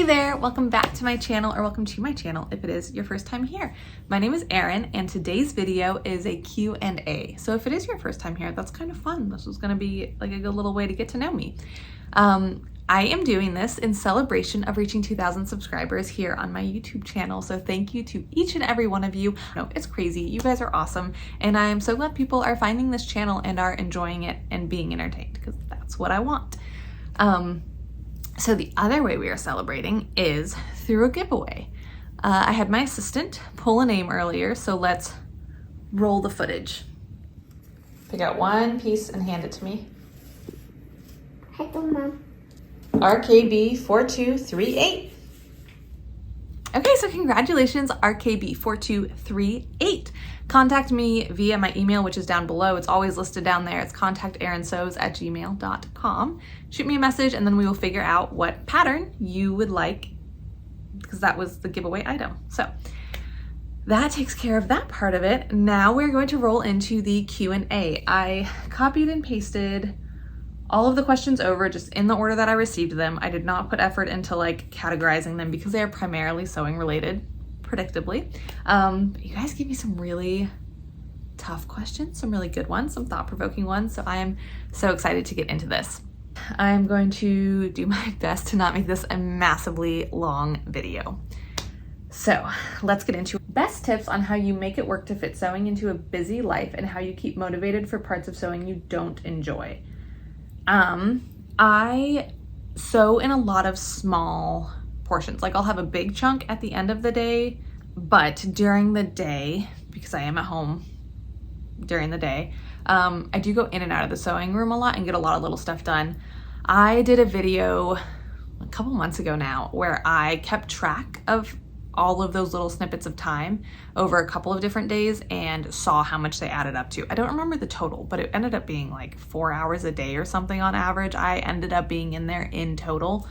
Hey there, welcome back to my channel, or welcome to my channel if it is your first time here. My name is Erin and today's video is a Q&A. So if it is your first time here, that's kind of fun. This is gonna be like a good little way to get to know me. I am doing this in celebration of reaching 2,000 subscribers here on my YouTube channel. So thank you to each and every one of you. No, it's crazy. You guys are awesome. And I am so glad people are finding this channel and are enjoying it and being entertained, because that's what I want. So the other way we are celebrating is through a giveaway. I had my assistant pull a name earlier, so let's roll the footage. Pick out one piece and hand it to me. Hello, Mom. RKB4238. Okay, so congratulations, RKB4238. Contact me via my email, which is down below. It's always listed down there. It's contacterinsews@gmail.com. Shoot me a message and then we will figure out what pattern you would like, because that was the giveaway item. So that takes care of that part of it. Now we're going to roll into the Q&A. I copied and pasted all of the questions over just in the order that I received them. I did not put effort into like categorizing them because they are primarily sewing related, predictably. You guys gave me some really tough questions, some really good ones, some thought-provoking ones. So I am so excited to get into this. I'm going to do my best to not make this a massively long video. So let's get into it. Best tips on how you make it work to fit sewing into a busy life and how you keep motivated for parts of sewing you don't enjoy. I sew in a lot of small portions. Like I'll have a big chunk at the end of the day, but during the day, because I am at home during the day, I do go in and out of the sewing room a lot and get a lot of little stuff done. I did a video a couple months ago now where I kept track of all of those little snippets of time over a couple of different days and saw how much they added up to. I don't remember the total, but it ended up being like 4 hours a day or something on average. I ended up being in there in total.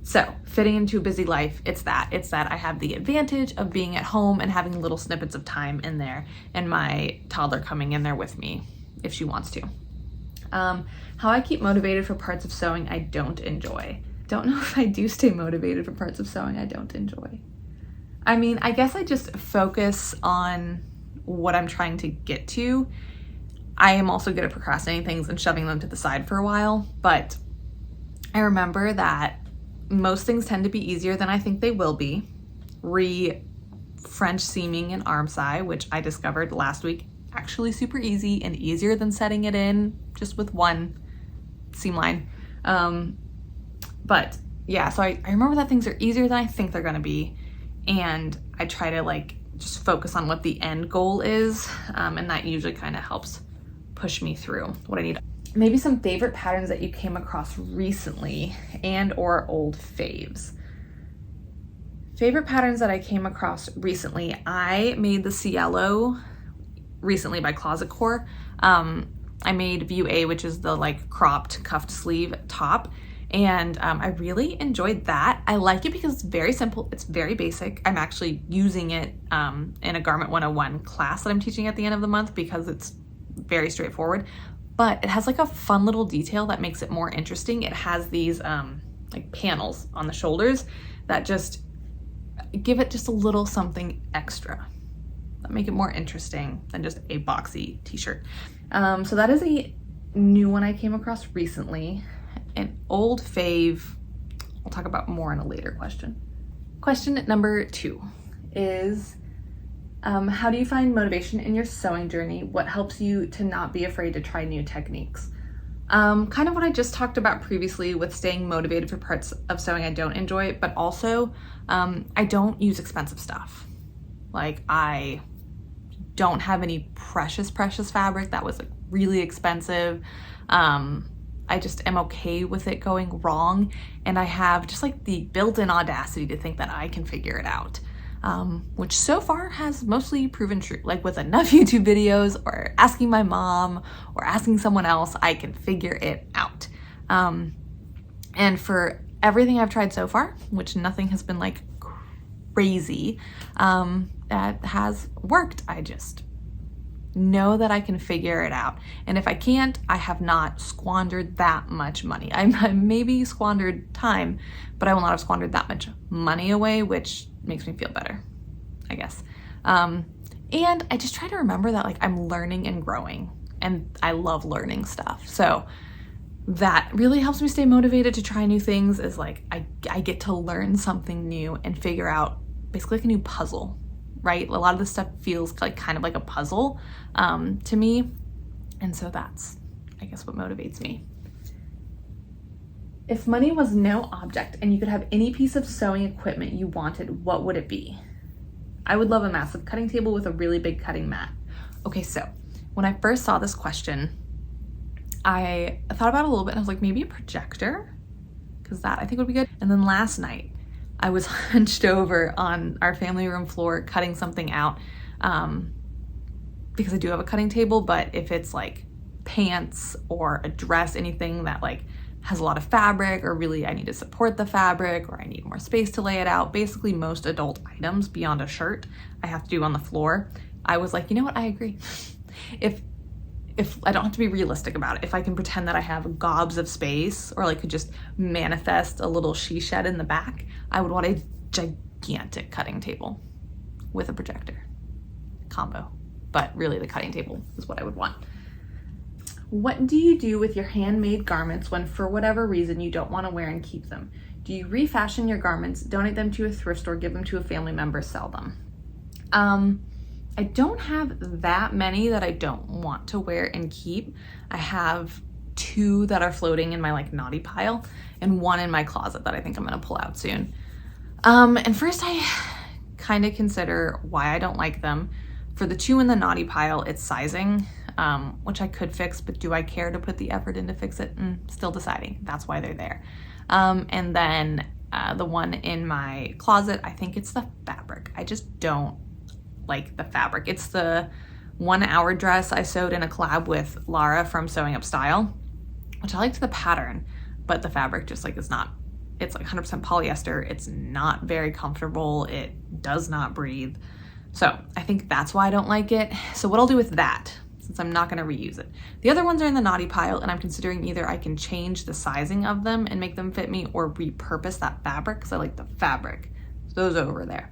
So fitting into a busy life, it's that I have the advantage of being at home and having little snippets of time in there, and my toddler coming in there with me if she wants to. How I keep motivated for parts of sewing I don't enjoy. Don't know if I do stay motivated for parts of sewing I don't enjoy. I mean, I guess I just focus on what I'm trying to get to. I am also good at procrastinating things and shoving them to the side for a while, but I remember that most things tend to be easier than I think they will be. French seaming and arm side, which I discovered last week, actually super easy and easier than setting it in just with one seam line. But yeah, so I remember that things are easier than I think they're gonna be. And I try to like just focus on what the end goal is. And that usually kind of helps push me through what I need. Maybe some favorite patterns that you came across recently and or old faves. Favorite patterns that I came across recently, I made the Cielo recently by Closet Core. I made View A, which is the like cropped cuffed sleeve top. And I really enjoyed that. I like it because it's very simple, it's very basic. I'm actually using it in a Garment 101 class that I'm teaching at the end of the month because it's very straightforward, but it has like a fun little detail that makes it more interesting. It has these like panels on the shoulders that just give it just a little something extra that make it more interesting than just a boxy t-shirt. So that is a new one I came across recently. An old fave, I'll talk about more in a later question. Question number 2 is, how do you find motivation in your sewing journey? What helps you to not be afraid to try new techniques? Kind of what I just talked about previously with staying motivated for parts of sewing I don't enjoy, but also I don't use expensive stuff. Like I don't have any precious fabric that was like really expensive. I just am okay with it going wrong, and I have just like the built-in audacity to think that I can figure it out, which so far has mostly proven true. Like with enough YouTube videos or asking my mom or asking someone else, I can figure it out. And for everything I've tried so far, which nothing has been like crazy, that has worked. I just know that I can figure it out. And if I can't, I have not squandered that much money. I maybe squandered time, but I will not have squandered that much money away, which makes me feel better, I guess. And I just try to remember that like I'm learning and growing, and I love learning stuff. So that really helps me stay motivated to try new things, is like I get to learn something new and figure out basically like a new puzzle, right? A lot of this stuff feels like kind of like a puzzle to me. And so that's, I guess, what motivates me. If money was no object and you could have any piece of sewing equipment you wanted, what would it be? I would love a massive cutting table with a really big cutting mat. Okay, so when I first saw this question, I thought about it a little bit and I was like, maybe a projector, because that I think would be good. And then last night I was hunched over on our family room floor cutting something out because I do have a cutting table, but if it's like pants or a dress, anything that like has a lot of fabric, or really I need to support the fabric, or I need more space to lay it out, basically most adult items beyond a shirt I have to do on the floor. I was like, you know what, I agree. If I don't have to be realistic about it, if I can pretend that I have gobs of space, or like could just manifest a little she shed in the back, I would want a gigantic cutting table with a projector combo. But really the cutting table is what I would want. What do you do with your handmade garments when for whatever reason you don't want to wear and keep them? Do you refashion your garments, donate them to a thrift store, give them to a family member, sell them? I don't have that many that I don't want to wear and keep. I have 2 that are floating in my like naughty pile, and 1 in my closet that I think I'm gonna pull out soon. And first I kind of consider why I don't like them. For the 2 in the naughty pile, it's sizing, which I could fix, but do I care to put the effort in to fix it? Still deciding. That's why they're there. And then the 1 in my closet, I think it's the fabric. I just don't like the fabric. It's the 1 hour dress I sewed in a collab with Lara from Sewing Up Style, which I liked the pattern, but the fabric just like is not, it's like 100% polyester. It's not very comfortable. It does not breathe. So I think that's why I don't like it. So what I'll do with that, since I'm not gonna reuse it. The other ones are in the naughty pile, and I'm considering either I can change the sizing of them and make them fit me, or repurpose that fabric, because I like the fabric. So those are over there.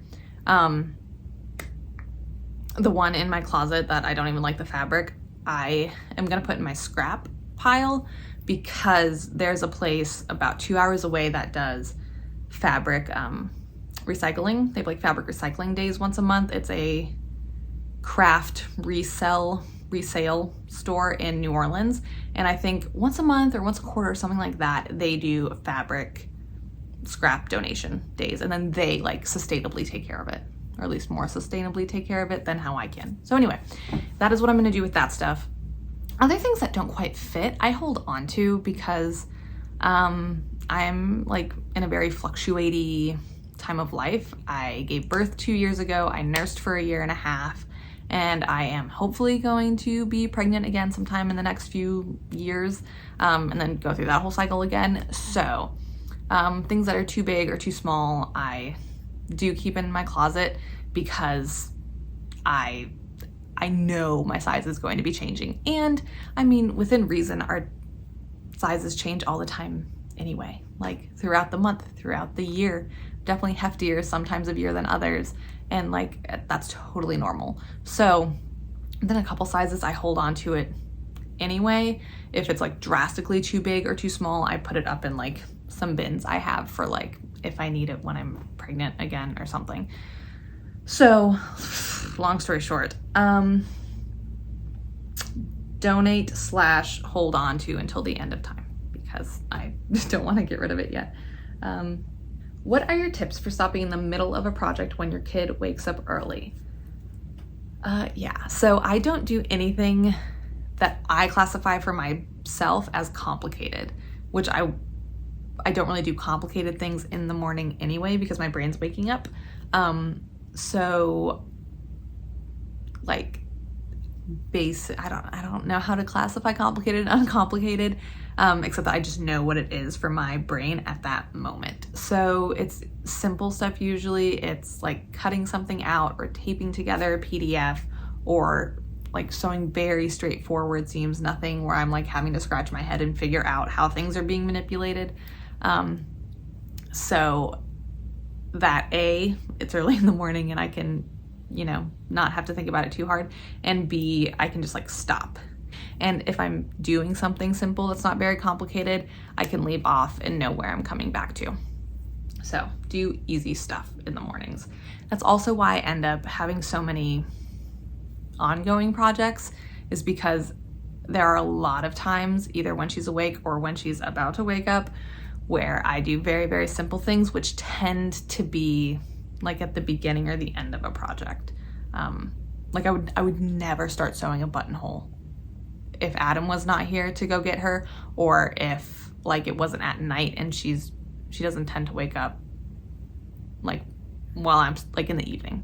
The 1 in my closet that I don't even like the fabric, I am gonna put in my scrap pile, because there's a place about 2 hours away that does fabric recycling. They have like fabric recycling days once a month. It's a craft resale store in New Orleans. And I think once a month or once a quarter or something like that, they do fabric scrap donation days. And then they like sustainably take care of it, or at least more sustainably take care of it than how I can. So anyway, that is what I'm gonna do with that stuff. Other things that don't quite fit, I hold on to, because I'm like in a very fluctuating time of life. I gave birth 2 years ago. I nursed for 1.5 years, and I am hopefully going to be pregnant again sometime in the next few years, and then go through that whole cycle again. So things that are too big or too small, I do keep in my closet, because I know my size is going to be changing. And I mean, within reason, our sizes change all the time anyway, like throughout the month, throughout the year, definitely heftier sometimes of year than others. And like, that's totally normal. So then a couple sizes, I hold on to it anyway. If it's like drastically too big or too small, I put it up in like some bins I have for like, if I need it when I'm pregnant again or something. So long story short, donate/hold on to until the end of time, because I just don't want to get rid of it yet. What are your tips for stopping in the middle of a project when your kid wakes up early? Yeah, so I don't do anything that I classify for myself as complicated, which I don't really do complicated things in the morning anyway, because my brain's waking up. So like I don't know how to classify complicated and uncomplicated, except that I just know what it is for my brain at that moment. So it's simple stuff usually. It's like cutting something out or taping together a PDF, or like sewing very straightforward seams, nothing where I'm like having to scratch my head and figure out how things are being manipulated. so that A, it's early in the morning and I can, you know, not have to think about it too hard, and B, I can just like stop. And if I'm doing something simple that's not very complicated, I can leave off and know where I'm coming back to. So do easy stuff in the mornings. That's also why I end up having so many ongoing projects, is because there are a lot of times, either when she's awake or when she's about to wake up, where I do very, very simple things, which tend to be like at the beginning or the end of a project. Like I would never start sewing a buttonhole if Adam was not here to go get her, or if like it wasn't at night and she doesn't tend to wake up like while I'm like in the evening.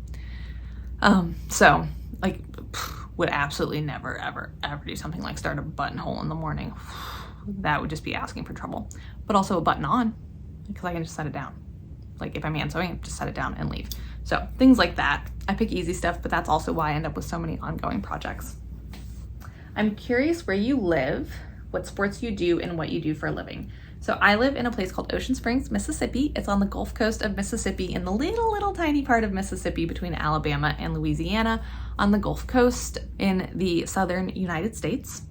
So like would absolutely never ever do something like start a buttonhole in the morning. That would just be asking for trouble. But also a button on, because I can just set it down. Like if I'm hand sewing, just set it down and leave. So things like that. I pick easy stuff, but that's also why I end up with so many ongoing projects. I'm curious where you live, what sports you do, and what you do for a living. So I live in a place called Ocean Springs, Mississippi. It's on the Gulf Coast of Mississippi, in the little tiny part of Mississippi between Alabama and Louisiana, on the Gulf Coast in the southern United States.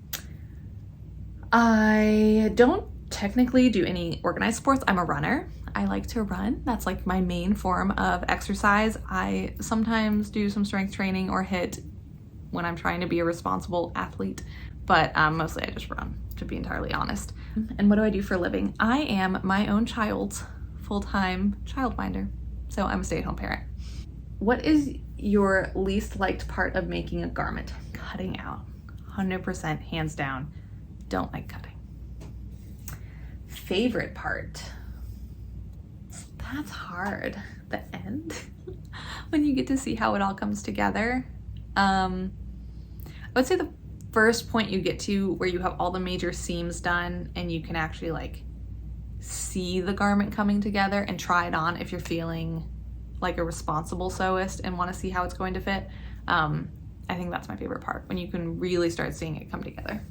I don't technically do any organized sports. I'm a runner. I like to run. That's like my main form of exercise. I sometimes do some strength training or HIIT when I'm trying to be a responsible athlete, but mostly I just run, to be entirely honest. And what do I do for a living? I am my own child's full-time childminder, so I'm a stay-at-home parent. What is your least liked part of making a garment? Cutting out. 100% hands down. Don't like cutting. Favorite part? That's hard. The end? When you get to see how it all comes together. I would say the first point you get to where you have all the major seams done and you can actually like see the garment coming together and try it on if you're feeling like a responsible sewist and want to see how it's going to fit. I think that's my favorite part, when you can really start seeing it come together.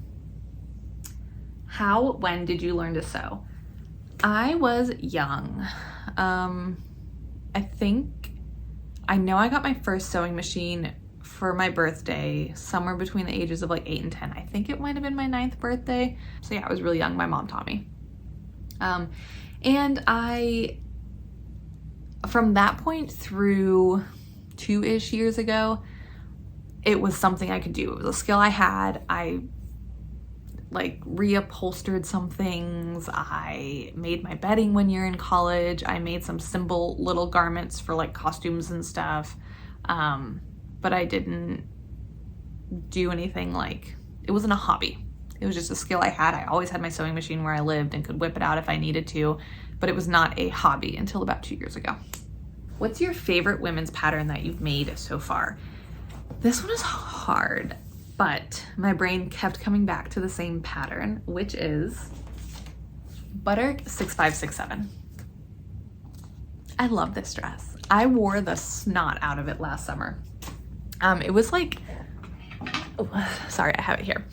When did you learn to sew? I was young. I know I got my first sewing machine for my birthday somewhere between the ages of like 8 and 10. I think it might have been my 9th birthday. So yeah, I was really young. My mom taught me. And from that point through 2-ish years ago, it was something I could do. It was a skill I had. I like reupholstered some things. I made my bedding one year in college. I made some simple little garments for like costumes and stuff. But I didn't do anything like, it wasn't a hobby. It was just a skill I had. I always had my sewing machine where I lived and could whip it out if I needed to, but it was not a hobby until about 2 years ago. What's your favorite women's pattern that you've made so far? This one is hard, but my brain kept coming back to the same pattern, which is Butter 6567. I love this dress. I wore the snot out of it last summer. It was like, sorry, I have it here.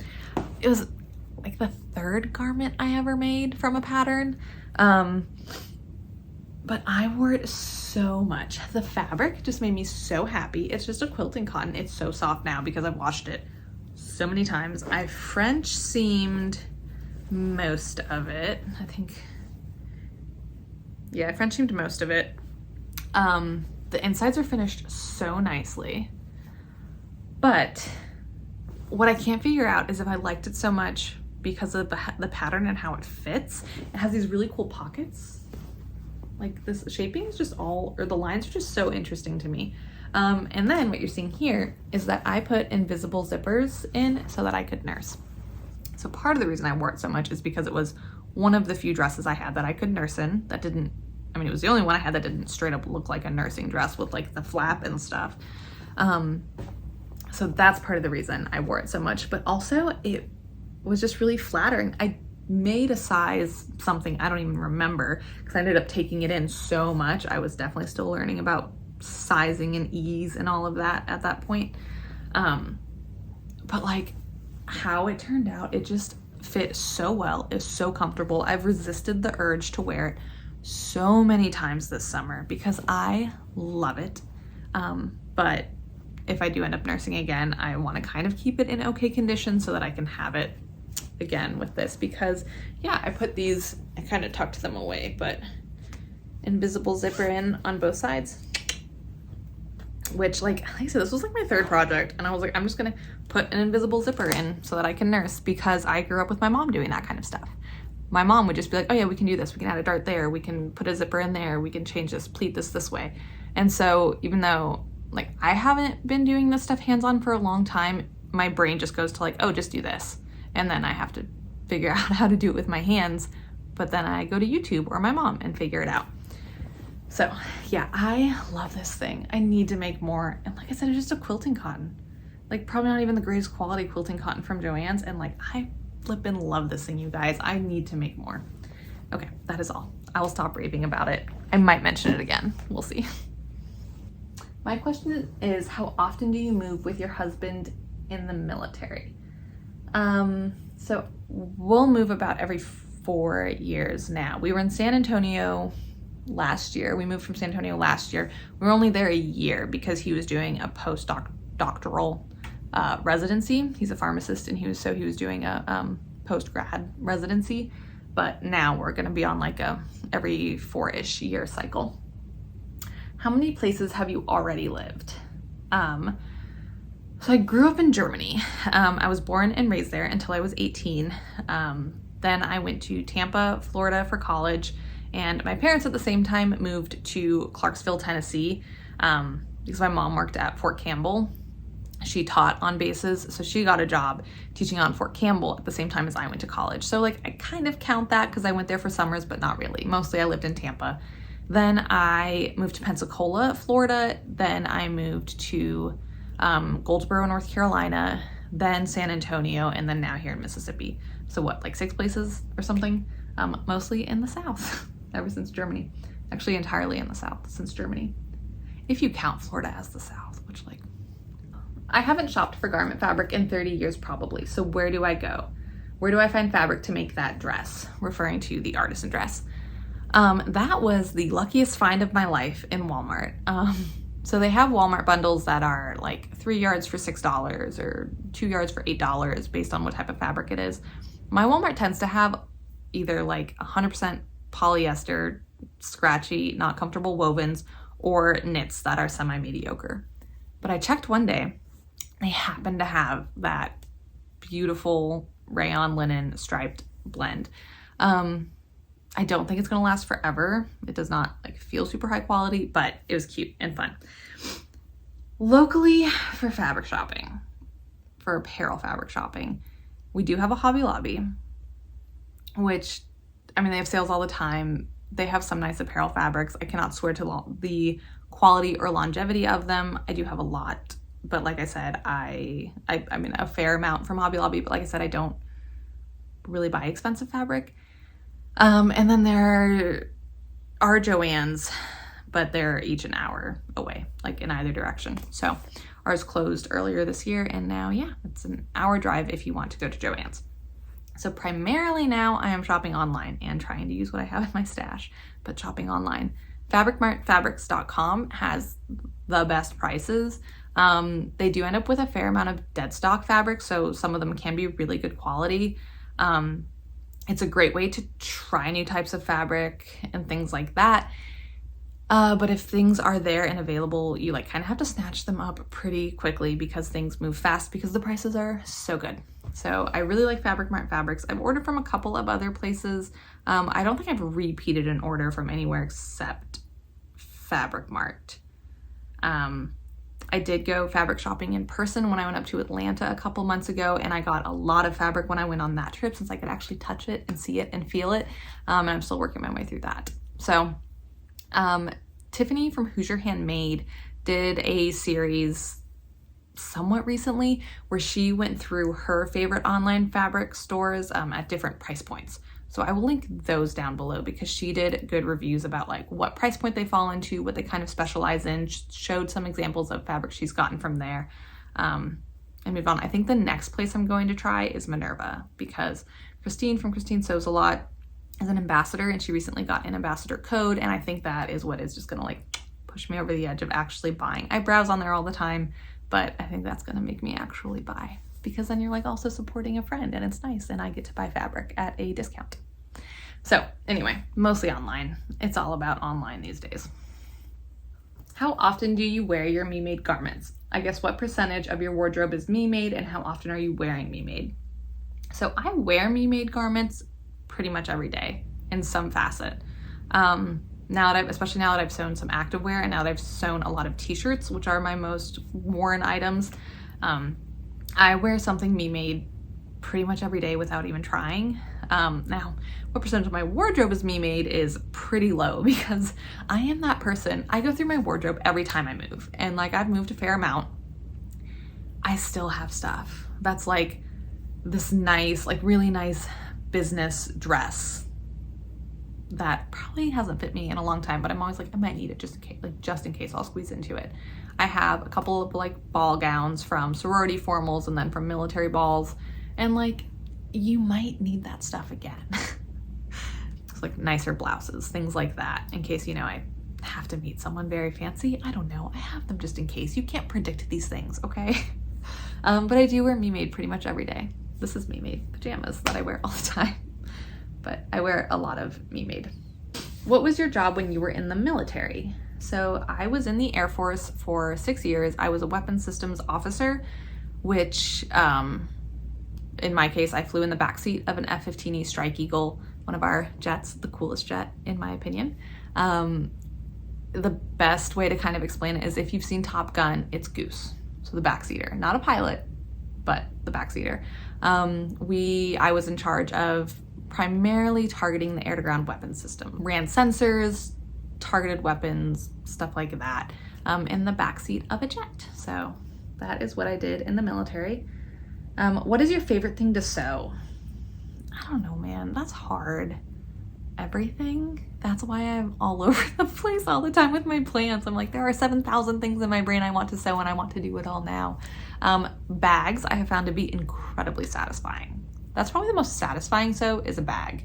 It was like the 3rd garment I ever made from a pattern. But I wore it so much. The fabric just made me so happy. It's just a quilting cotton. It's so soft now because I've washed it so many times. I French seamed most of it. I think, yeah, I French seamed most of it. The insides are finished so nicely. But what I can't figure out is if I liked it so much because of the pattern and how it fits. It has these really cool pockets. Like this shaping is just the lines are just so interesting to me. And then what you're seeing here is that I put invisible zippers in so that I could nurse. So part of the reason I wore it so much is because it was one of the few dresses I had that I could nurse in that didn't, I mean, it was the only one I had that didn't straight up look like a nursing dress with like the flap and stuff. So that's part of the reason I wore it so much, but also it was just really flattering. I made a size something, I don't even remember, because I ended up taking it in so much. I was definitely still learning about sizing and ease and all of that at that point. But like how it turned out, it just fit so well. It's so comfortable. I've resisted the urge to wear it so many times this summer because I love it. But if I do end up nursing again, I want to kind of keep it in okay condition so that I can have it again with this, because yeah, I put these, I kind of tucked them away, but invisible zipper in on both sides, which like I said, this was like my third project, and I was like, I'm just gonna put an invisible zipper in so that I can nurse, because I grew up with my mom doing that kind of stuff. My mom would just be like, oh yeah, we can do this, we can add a dart there, we can put a zipper in there, we can change this, pleat this way. And so even though like I haven't been doing this stuff hands-on for a long time, my brain just goes to like, oh, just do this. And then I have to figure out how to do it with my hands, but then I go to YouTube or my mom and figure it out. So yeah, I love this thing. I need to make more. And like I said, it's just a quilting cotton. Like probably not even the greatest quality quilting cotton from Joann's. And like I flippin' love this thing, you guys. I need to make more. Okay, that is all. I will stop raving about it. I might mention it again. We'll see. My question is, how often do you move with your husband in the military? So we'll move about every 4 years now. We were in San Antonio last year. We moved from San Antonio last year. We were only there a year because he was doing a postdoctoral residency. He's a pharmacist, and he was doing a post-grad residency. But now we're gonna be on like a every 4-ish year cycle. How many places have you already lived? So I grew up in Germany. I was born and raised there until I was 18. Then I went to Tampa, Florida for college, and my parents at the same time moved to Clarksville, Tennessee, because my mom worked at Fort Campbell. She taught on bases, so she got a job teaching on Fort Campbell at the same time as I went to college. So like I kind of count that because I went there for summers, but not really. Mostly I lived in Tampa. Then I moved to Pensacola, Florida. Then I moved to Goldsboro, North Carolina, then San Antonio, and then now here in Mississippi. So what, like 6 places or something? Mostly in the South, ever since Germany. Actually entirely in the South since Germany. If you count Florida as the South, which like, I haven't shopped for garment fabric in 30 years probably. So where do I go? Where do I find fabric to make that dress? Referring to the artisan dress. That was the luckiest find of my life in Walmart. So they have Walmart bundles that are like 3 yards for $6 or 2 yards for $8 based on what type of fabric it is. My Walmart tends to have either like 100% polyester, scratchy, not comfortable wovens, or knits that are semi-mediocre. But I checked one day, they happen to have that beautiful rayon linen striped blend. I don't think it's gonna last forever. It does not like feel super high quality, but it was cute and fun. Locally, for fabric shopping, for apparel fabric shopping, we do have a Hobby Lobby, which, I mean, they have sales all the time. They have some nice apparel fabrics. I cannot swear to the quality or longevity of them. I do have a lot, but like I said, I mean, a fair amount from Hobby Lobby, but like I said, I don't really buy expensive fabric. And then there are Joann's, but they're each an hour away, like in either direction. So ours closed earlier this year, and now, yeah, it's an hour drive if you want to go to Joann's. So primarily now I am shopping online and trying to use what I have in my stash, but shopping online. FabricMartFabrics.com has the best prices. They do end up with a fair amount of dead stock fabric, so some of them can be really good quality. It's a great way to try new types of fabric and things like that. But if things are there and available, you like kind of have to snatch them up pretty quickly because things move fast because the prices are so good. So I really like Fabric Mart Fabrics. I've ordered from a couple of other places. I don't think I've repeated an order from anywhere except Fabric Mart. I did go fabric shopping in person when I went up to Atlanta a couple months ago, and I got a lot of fabric when I went on that trip since I could actually touch it and see it and feel it. And I'm still working my way through that. So Tiffany from Hoosier Handmade did a series somewhat recently where she went through her favorite online fabric stores at different price points. So I will link those down below because she did good reviews about like what price point they fall into, what they kind of specialize in, showed some examples of fabric she's gotten from there, and moved on. I think the next place I'm going to try is Minerva because Christine from Christine Sews a Lot, as an ambassador, and she recently got an ambassador code, and I think that is what is just gonna like push me over the edge of actually buying. I browse on there all the time, but I think that's gonna make me actually buy, because then you're like also supporting a friend and it's nice, and I get to buy fabric at a discount. So anyway, mostly online. It's all about online these days. How often do you wear your me-made garments? I guess what percentage of your wardrobe is me-made, and how often are you wearing me-made? So I wear me-made garments pretty much every day in some facet. Especially now that I've sewn some activewear, and now that I've sewn a lot of t-shirts, which are my most worn items, I wear something me-made pretty much every day without even trying. Now, what percentage of my wardrobe is me-made is pretty low, because I am that person. I go through my wardrobe every time I move, and like I've moved a fair amount. I still have stuff that's like this nice, like really nice business dress that probably hasn't fit me in a long time, but I'm always like, I might need it just in case I'll squeeze into it. I have a couple of like ball gowns from sorority formals and then from military balls, and like you might need that stuff again. It's like nicer blouses, things like that, in case, you know, I have to meet someone very fancy. I don't know, I have them just in case. You can't predict these things, okay? But I do wear me-made pretty much every day. This is me-made pajamas that I wear all the time, but I wear a lot of me-made. What was your job when you were in the military? So I was in the Air Force for 6 years. I was a weapons systems officer, which in my case, I flew in the backseat of an F-15E Strike Eagle, one of our jets, the coolest jet in my opinion. The best way to kind of explain it is if you've seen Top Gun, it's Goose. So the backseater, not a pilot, but the backseater. I was in charge of primarily targeting the air-to-ground weapons system. Ran sensors, targeted weapons, stuff like that, in the backseat of a jet. So that is what I did in the military. What is your favorite thing to sew? I don't know, man, that's hard. Everything. That's why I'm all over the place all the time with my plans. I'm like, there are 7,000 things in my brain I want to sew, and I want to do it all now. Bags I have found to be incredibly satisfying. That's probably the most satisfying sew is a bag.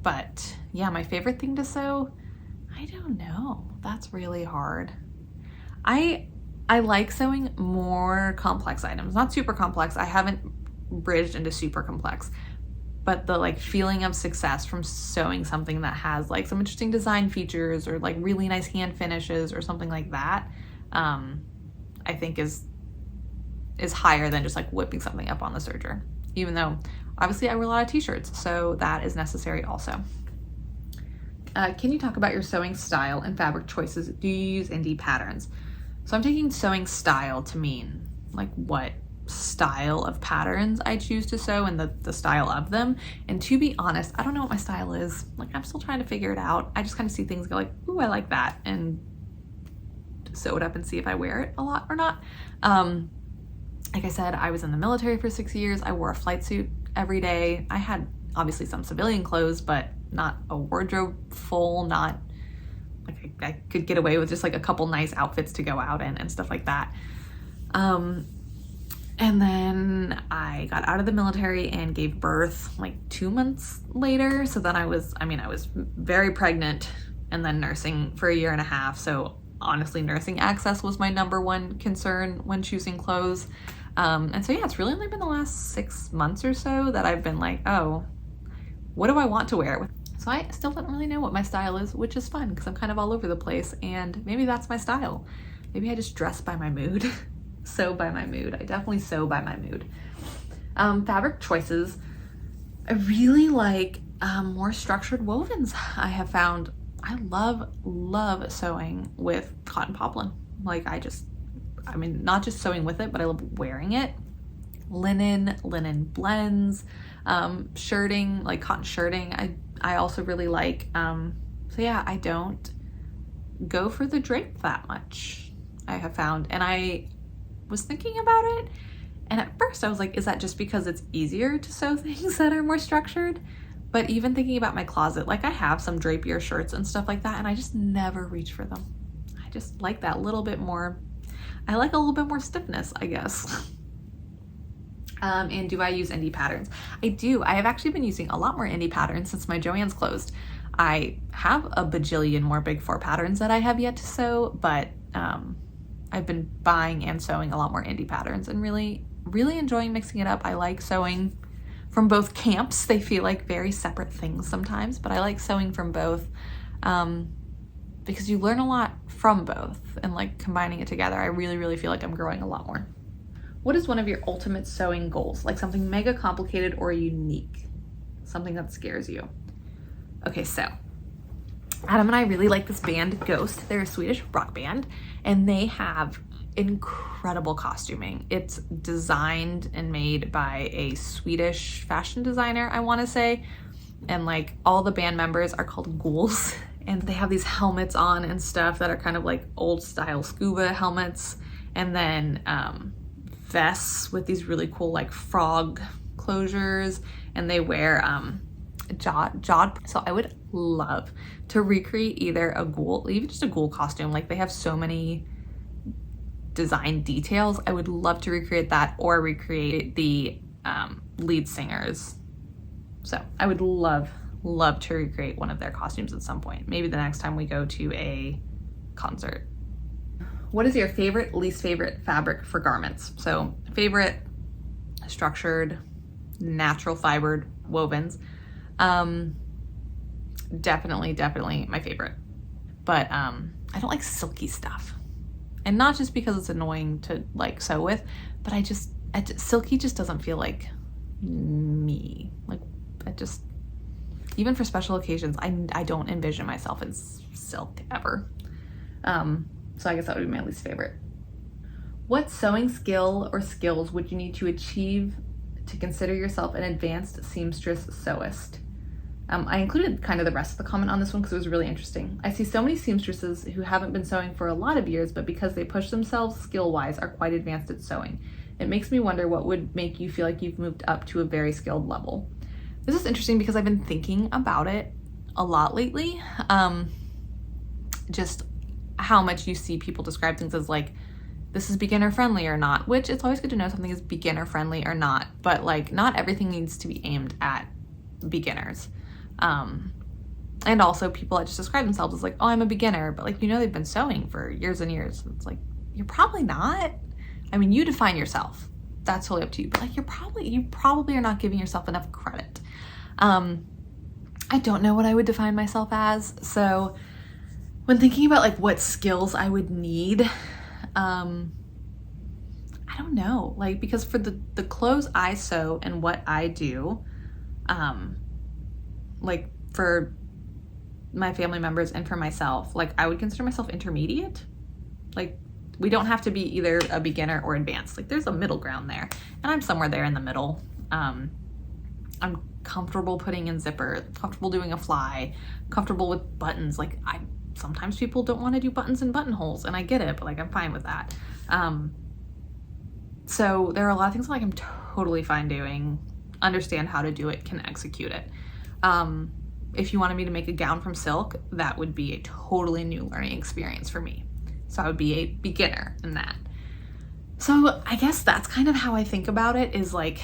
But yeah, my favorite thing to sew, I don't know. That's really hard. I like sewing more complex items, not super complex. I haven't bridged into super complex, but the like feeling of success from sewing something that has like some interesting design features or like really nice hand finishes or something like that, I think is higher than just like whipping something up on the serger, even though obviously I wear a lot of t-shirts, so that is necessary also. Can you talk about your sewing style and fabric choices? Do you use indie patterns? So I'm taking sewing style to mean like what style of patterns I choose to sew and the style of them. And to be honest, I don't know what my style is. Like I'm still trying to figure it out. I just kind of see things, go like, ooh, I like that, and sew it up and see if I wear it a lot or not. Like I said, I was in the military for 6 years. I wore a flight suit every day. I had obviously some civilian clothes, but not a wardrobe full, not like I could get away with just like a couple nice outfits to go out in and stuff like that. And then I got out of the military and gave birth like 2 months later. So then I was very pregnant and then nursing for 1.5 years. So honestly, nursing access was my #1 concern when choosing clothes. And so yeah, it's really only been the last 6 months or so that I've been like, oh, what do I want to wear? So I still don't really know what my style is, which is fun because I'm kind of all over the place, and maybe that's my style. Maybe I just dress by my mood. Sew by my mood. I definitely sew by my mood. Fabric choices. I really like more structured wovens. I have found I love sewing with cotton poplin. Like not just sewing with it, but I love wearing it. Linen blends, shirting, like cotton shirting. I also really like, so yeah, I don't go for the drape that much, I have found. And I was thinking about it, and at first I was like, is that just because it's easier to sew things that are more structured? But even thinking about my closet, like I have some drapier shirts and stuff like that, and I just never reach for them. I just like that little bit more, I like a little bit more stiffness, I guess. And do I use indie patterns? I do. I have actually been using a lot more indie patterns since my Joann's closed. I have a bajillion more Big Four patterns that I have yet to sew, but I've been buying and sewing a lot more indie patterns and really enjoying mixing it up. I like sewing from both camps. They feel like very separate things sometimes, but I like sewing from both because you learn a lot from both, and like combining it together, I really feel like I'm growing a lot more. What is one of your ultimate sewing goals? Like something mega complicated or unique? Something that scares you. Okay, so Adam and I really like this band Ghost. They're a Swedish rock band, and they have incredible costuming. It's designed and made by a Swedish fashion designer, I want to say. And like all the band members are called ghouls, and they have these helmets on and stuff that are kind of like old style scuba helmets, and then vests with these really cool like frog closures, and they wear jawed. So I would love to recreate either a ghoul, even just a ghoul costume. Like they have so many design details. I would love to recreate that, or recreate the lead singers. So I would love to recreate one of their costumes at some point. Maybe the next time we go to a concert. What is your favorite, least favorite fabric for garments? So favorite, structured, natural fibered wovens. Definitely my favorite. But I don't like silky stuff. And not just because it's annoying to like sew with, but silky just doesn't feel like me. Like even for special occasions, I don't envision myself as silk ever. So I guess that would be my least favorite. What sewing skill or skills would you need to achieve to consider yourself an advanced seamstress sewist? I included kind of the rest of the comment on this one because it was really interesting. I see so many seamstresses who haven't been sewing for a lot of years, but because they push themselves skill-wise are quite advanced at sewing. It makes me wonder what would make you feel like you've moved up to a very skilled level. This is interesting because I've been thinking about it a lot lately. Just how much you see people describe things as like, this is beginner friendly or not, which it's always good to know something is beginner friendly or not, but like not everything needs to be aimed at beginners. And also people that just describe themselves as like, oh, I'm a beginner, but like, they've been sewing for years and years. It's like, you're probably not. I mean, you define yourself. That's totally up to you, but like, you probably are not giving yourself enough credit. I don't know what I would define myself as. So when thinking about like what skills I would need, I don't know, like, because for the clothes I sew and what I do, like for my family members and for myself, like I would consider myself intermediate. Like we don't have to be either a beginner or advanced. Like there's a middle ground there, and I'm somewhere there in the middle. I'm comfortable putting in zipper, comfortable doing a fly, comfortable with buttons. Like sometimes people don't want to do buttons and buttonholes, and I get it, but like I'm fine with that. So there are a lot of things like I'm totally fine doing, understand how to do it, can execute it. If you wanted me to make a gown from silk, that would be a totally new learning experience for me. So I would be a beginner in that. So I guess that's kind of how I think about it, is like,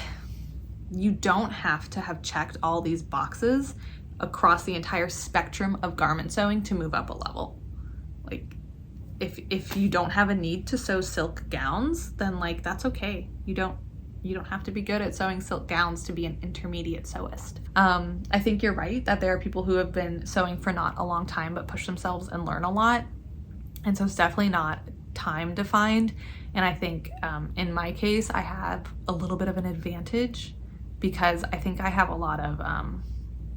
you don't have to have checked all these boxes across the entire spectrum of garment sewing to move up a level. Like if you don't have a need to sew silk gowns, then like that's okay. You don't have to be good at sewing silk gowns to be an intermediate sewist. I think you're right that there are people who have been sewing for not a long time but push themselves and learn a lot. And so it's definitely not time defined. And I think in my case, I have a little bit of an advantage because I think I have a lot of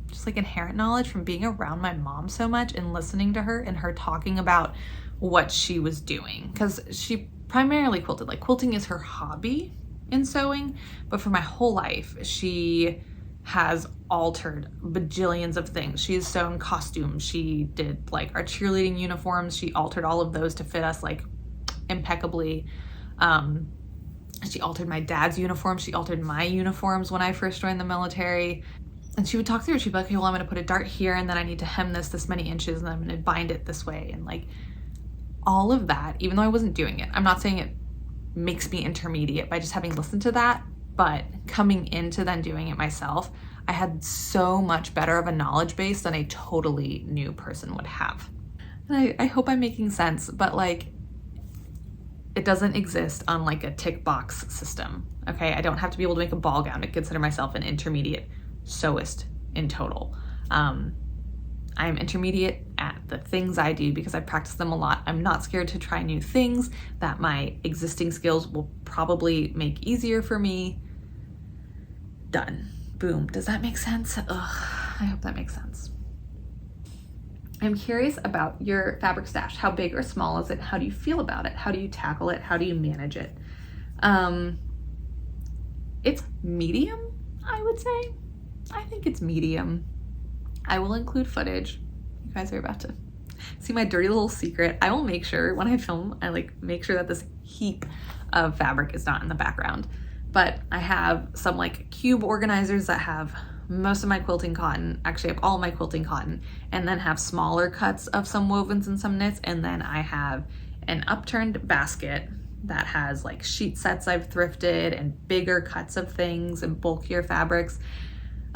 just like inherent knowledge from being around my mom so much and listening to her and her talking about what she was doing. Because she primarily quilted. Like quilting is her hobby in sewing, but for my whole life, she has altered bajillions of things. She's sewn costumes. She did like our cheerleading uniforms. She altered all of those to fit us like impeccably. She altered my dad's uniform. She altered my uniforms when I first joined the military. And she would talk through it. She'd be like, okay, well, I'm going to put a dart here, and then I need to hem this many inches, and I'm going to bind it this way. And like all of that, even though I wasn't doing it, I'm not saying it makes me intermediate by just having listened to that. but coming into then doing it myself, I had so much better of a knowledge base than a totally new person would have. And I hope I'm making sense, but like, it doesn't exist on like a tick box system, okay? I don't have to be able to make a ball gown to consider myself an intermediate sewist in total. I'm intermediate at the things I do because I practice them a lot. I'm not scared to try new things that my existing skills will probably make easier for me. Done. Boom. Does that make sense? Ugh, I hope that makes sense. I'm curious about your fabric stash. How big or small is it? How do you feel about it? How do you tackle it? How do you manage it? It's medium, I would say. I think it's medium. I will include footage. You guys are about to see my dirty little secret. I will make sure when I film, I like make sure that this heap of fabric is not in the background. But I have some like cube organizers that have most of my quilting cotton, actually I have all of my quilting cotton, and then have smaller cuts of some wovens and some knits. And then I have an upturned basket that has like sheet sets I've thrifted and bigger cuts of things and bulkier fabrics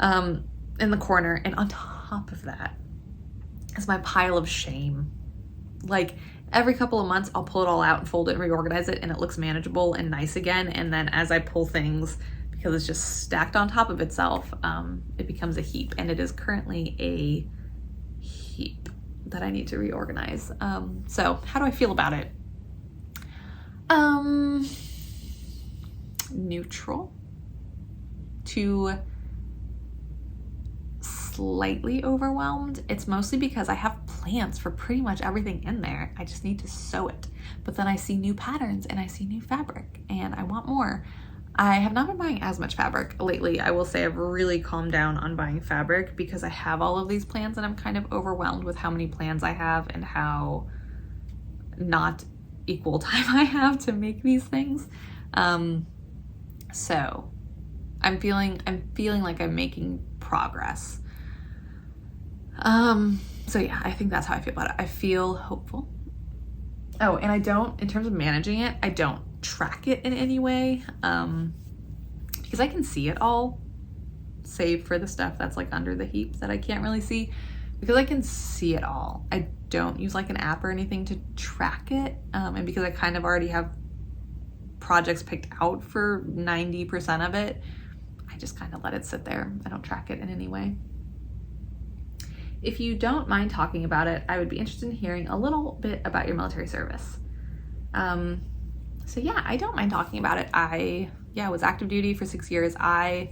in the corner. And on top of that is my pile of shame. Like every couple of months, I'll pull it all out and fold it and reorganize it, and it looks manageable and nice again. And then as I pull things, because it's just stacked on top of itself, it becomes a heap, and it is currently a heap that I need to reorganize. So how do I feel about it? Neutral to slightly overwhelmed. It's mostly because I have plans for pretty much everything in there. I just need to sew it. But then I see new patterns and I see new fabric and I want more. I have not been buying as much fabric lately. I will say I've really calmed down on buying fabric because I have all of these plans and I'm kind of overwhelmed with how many plans I have and how not equal time I have to make these things. So I'm feeling like I'm making progress. So yeah, I think that's how I feel about it. I feel hopeful. Oh, and I don't, in terms of managing it, I don't track it in any way, because I can see it all, save for the stuff that's like under the heap that I can't really see, because I can see it all. I don't use like an app or anything to track it, and because I kind of already have projects picked out for 90% of it, I just kind of let it sit there. I don't track it in any way. If you don't mind talking about it, I would be interested in hearing a little bit about your military service. So yeah, I don't mind talking about it. I was active duty for 6 years. I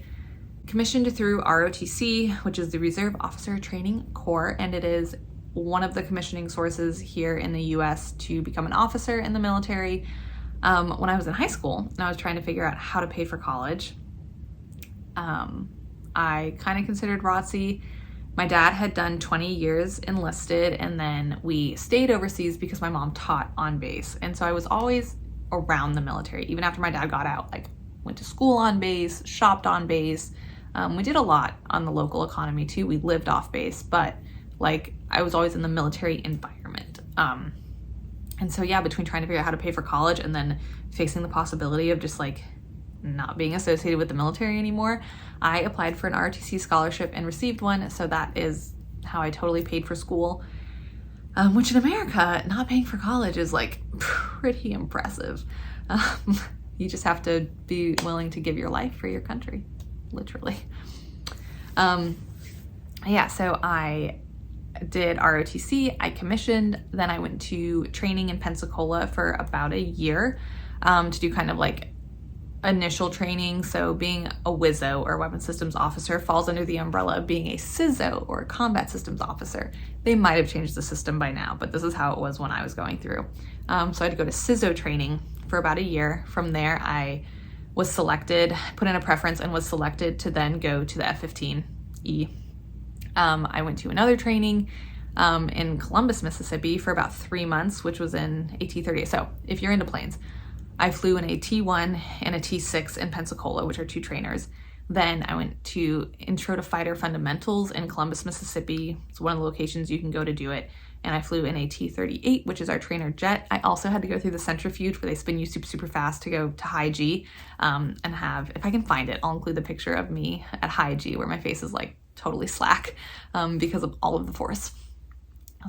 commissioned through ROTC, which is the Reserve Officer Training Corps, and it is one of the commissioning sources here in the US to become an officer in the military. When I was in high school and I was trying to figure out how to pay for college, I kind of considered ROTC. My dad had done 20 years enlisted, and then we stayed overseas because my mom taught on base. And so I was always around the military, even after my dad got out. Like, went to school on base, shopped on base. We did a lot on the local economy too. We lived off base, but like I was always in the military environment. And so yeah, between trying to figure out how to pay for college and then facing the possibility of just like not being associated with the military anymore, I applied for an ROTC scholarship and received one. So that is how I totally paid for school, which in America, not paying for college is like pretty impressive. You just have to be willing to give your life for your country, literally. Yeah, so I did ROTC, I commissioned, then I went to training in Pensacola for about a year to do kind of like initial training. So being a WISO or Weapons Systems Officer falls under the umbrella of being a CISO or Combat Systems Officer. They might have changed the system by now, but this is how it was when I was going through. So I had to go to CISO training for about a year. From there, I was selected, put in a preference, and was selected to then go to the F-15E. I went to another training in Columbus, Mississippi for about 3 months, which was in a T-38. So if you're into planes, I flew in a T-1 and a T-6 in Pensacola, which are 2 trainers. Then I went to Intro to Fighter Fundamentals in Columbus, Mississippi. It's one of the locations you can go to do it. and I flew in a T-38, which is our trainer jet. I also had to go through the centrifuge where they spin you super, super fast to go to high G, and have, if I can find it, I'll include the picture of me at high G where my face is like totally slack because of all of the force.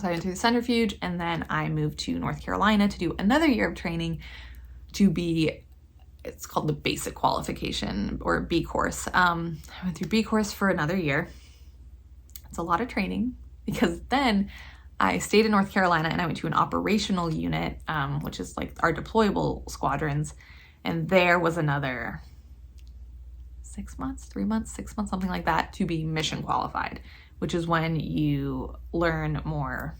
So I went through the centrifuge, and then I moved to North Carolina to do another year of training to be, it's called the basic qualification or B course. I went through B course for another year. It's a lot of training because then I stayed in North Carolina and I went to an operational unit, which is like our deployable squadrons. And there was another 6 months, 3 months, 6 months, something like that, to be mission qualified, which is when you learn more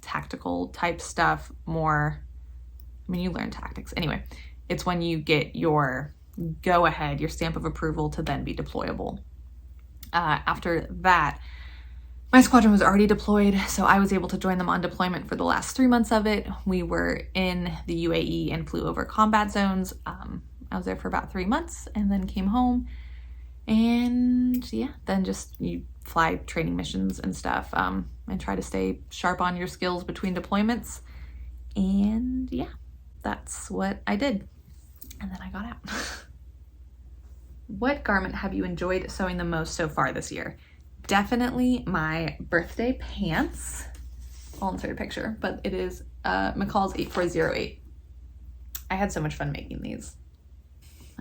tactical type stuff, you learn tactics. Anyway, it's when you get your go ahead, your stamp of approval to then be deployable. After that, my squadron was already deployed, so I was able to join them on deployment for the last 3 months of it. We were in the UAE and flew over combat zones. I was there for about 3 months and then came home. And yeah, then just you fly training missions and stuff, and try to stay sharp on your skills between deployments. And yeah, that's what I did. And then I got out. What garment have you enjoyed sewing the most so far this year? Definitely my birthday pants. I'll insert a picture, but it is McCall's 8408. I had so much fun making these.